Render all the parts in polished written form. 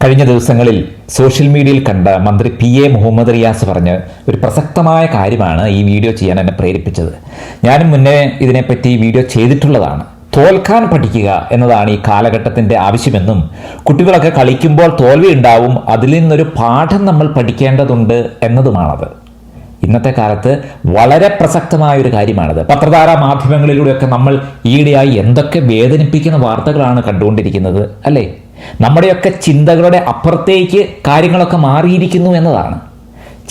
കഴിഞ്ഞ ദിവസങ്ങളിൽ സോഷ്യൽ മീഡിയയിൽ കണ്ട മന്ത്രി PA മുഹമ്മദ് റിയാസ് പറഞ്ഞ് ഒരു പ്രസക്തമായ കാര്യമാണ് ഈ വീഡിയോ ചെയ്യാൻ എന്നെ പ്രേരിപ്പിച്ചത്. ഞാനും മുന്നേ ഇതിനെപ്പറ്റി വീഡിയോ ചെയ്തിട്ടുള്ളതാണ്. തോൽക്കാൻ പഠിക്കുക എന്നതാണ് ഈ കാലഘട്ടത്തിൻ്റെ ആവശ്യമെന്നും കുട്ടികളൊക്കെ കളിക്കുമ്പോൾ തോൽവി ഉണ്ടാവും, അതിൽ നിന്നൊരു പാഠം നമ്മൾ പഠിക്കേണ്ടതുണ്ട് എന്നതുമാണത്. ഇന്നത്തെ കാലത്ത് വളരെ പ്രസക്തമായ ഒരു കാര്യമാണത്. പത്രധാരാ മാധ്യമങ്ങളിലൂടെയൊക്കെ നമ്മൾ ഈയിടെയായി എന്തൊക്കെ വേദനിപ്പിക്കുന്ന വാർത്തകളാണ് കണ്ടുകൊണ്ടിരിക്കുന്നത് അല്ലേ? നമ്മുടെയൊക്കെ ചിന്തകളുടെ അപ്പുറത്തേക്ക് കാര്യങ്ങളൊക്കെ മാറിയിരിക്കുന്നു എന്നതാണ്.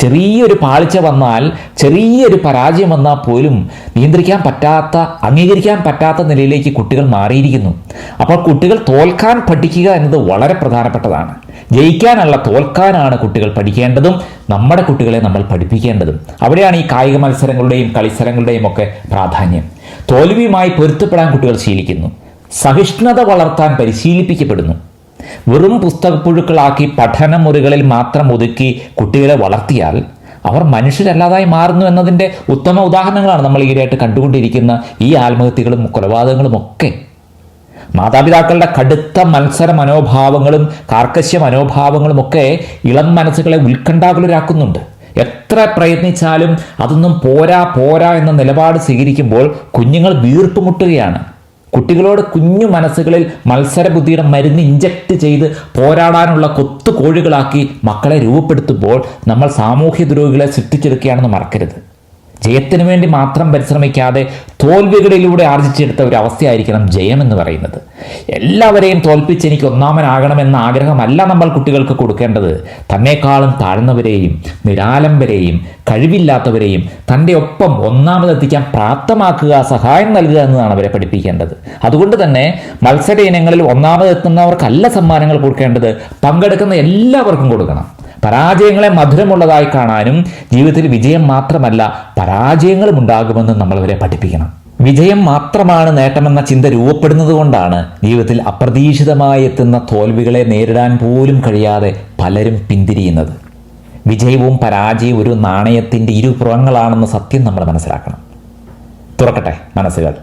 ചെറിയൊരു പാളിച്ച വന്നാൽ, ചെറിയൊരു പരാജയം വന്നാൽ പോലും നിയന്ത്രിക്കാൻ പറ്റാത്ത, അംഗീകരിക്കാൻ പറ്റാത്ത നിലയിലേക്ക് കുട്ടികൾ മാറിയിരിക്കുന്നു. അപ്പോൾ കുട്ടികൾ തോൽക്കാൻ പഠിക്കുക എന്നത് വളരെ പ്രധാനപ്പെട്ടതാണ്. ജയിക്കാനല്ല, തോൽക്കാനാണ് കുട്ടികൾ പഠിക്കേണ്ടതും നമ്മുടെ കുട്ടികളെ നമ്മൾ പഠിപ്പിക്കേണ്ടതും. അവിടെയാണ് ഈ കായിക മത്സരങ്ങളുടെയും കളിസ്ഥലങ്ങളുടെയും ഒക്കെ പ്രാധാന്യം. തോൽവിയുമായി പൊരുത്തപ്പെടാൻ കുട്ടികൾ ശീലിക്കുന്നു. സഹിഷ്ണുത വളർത്താൻ പരിശീലിപ്പിക്കപ്പെടുന്നു. വെറും പുസ്തകപ്പുഴുക്കളാക്കി പഠനമുറികളിൽ മാത്രം ഒതുക്കി കുട്ടികളെ വളർത്തിയാൽ അവർ മനുഷ്യരല്ലാതായി മാറുന്നു എന്നതിൻ്റെ ഉത്തമ ഉദാഹരണങ്ങളാണ് നമ്മൾ ഈയിടെയായിട്ട് കണ്ടുകൊണ്ടിരിക്കുന്ന ഈ ആത്മഹത്യകളും കൊലപാതകങ്ങളും ഒക്കെ. മാതാപിതാക്കളുടെ കടുത്ത മത്സര മനോഭാവങ്ങളും കാർക്കശ്യ മനോഭാവങ്ങളും ഒക്കെ ഇളം മനസ്സുകളെ ഉത്കണ്ഠാകുലരാക്കുന്നുണ്ട്. എത്ര പ്രയത്നിച്ചാലും അതൊന്നും പോരാ എന്ന നിലപാട് സ്വീകരിക്കുമ്പോൾ കുഞ്ഞുങ്ങൾ വീർപ്പുമുട്ടുകയാണ്. കുട്ടികളോട് കുഞ്ഞു മനസ്സുകളിൽ മത്സരബുദ്ധിയുടെ മരുന്ന് ഇഞ്ചക്ട് ചെയ്ത് പോരാടാനുള്ള കൊത്തുകോഴികളാക്കി മക്കളെ രൂപപ്പെടുത്തുമ്പോൾ നമ്മൾ സാമൂഹ്യ ദ്രോഹികളെ സൃഷ്ടിച്ചെടുക്കുകയാണെന്ന് മറക്കരുത്. ജയത്തിനു വേണ്ടി മാത്രം പരിശ്രമിക്കാതെ തോൽവികളിലൂടെ ആർജിച്ചെടുത്ത ഒരു അവസ്ഥയായിരിക്കണം ജയമെന്ന് പറയുന്നത്. എല്ലാവരെയും തോൽപ്പിച്ച് എനിക്ക് ഒന്നാമനാകണമെന്ന ആഗ്രഹമല്ല നമ്മൾ കുട്ടികൾക്ക് കൊടുക്കേണ്ടത്. തന്നെക്കാളും താഴ്ന്നവരെയും നിരാലംബരെയും കഴിവില്ലാത്തവരെയും തൻ്റെ ഒപ്പം ഒന്നാമതെത്തിക്കാൻ പ്രാപ്തമാക്കുക, സഹായം നൽകുക എന്നതാണ് അവരെ പഠിപ്പിക്കേണ്ടത്. അതുകൊണ്ട് തന്നെ മത്സര ഇനങ്ങളിൽ ഒന്നാമതെത്തുന്നവർക്കല്ല സമ്മാനങ്ങൾ കൊടുക്കേണ്ടത്, പങ്കെടുക്കുന്ന എല്ലാവർക്കും കൊടുക്കണം. പരാജയങ്ങളെ മധുരമുള്ളതായി കാണാനും ജീവിതത്തിൽ വിജയം മാത്രമല്ല പരാജയങ്ങളും ഉണ്ടാകുമെന്ന് നമ്മളവരെ പഠിപ്പിക്കണം. വിജയം മാത്രമാണ് നേട്ടമെന്ന ചിന്ത രൂപപ്പെടുന്നത് കൊണ്ടാണ് ജീവിതത്തിൽ അപ്രതീക്ഷിതമായി എത്തുന്ന തോൽവികളെ നേരിടാൻ പോലും കഴിയാതെ പലരും പിന്തിരിയുന്നത്. വിജയവും പരാജയവും ഒരു നാണയത്തിൻ്റെ ഇരുപുറങ്ങളാണെന്ന സത്യം നമ്മൾ മനസ്സിലാക്കണം. തുറക്കട്ടെ മനസ്സുകൾ.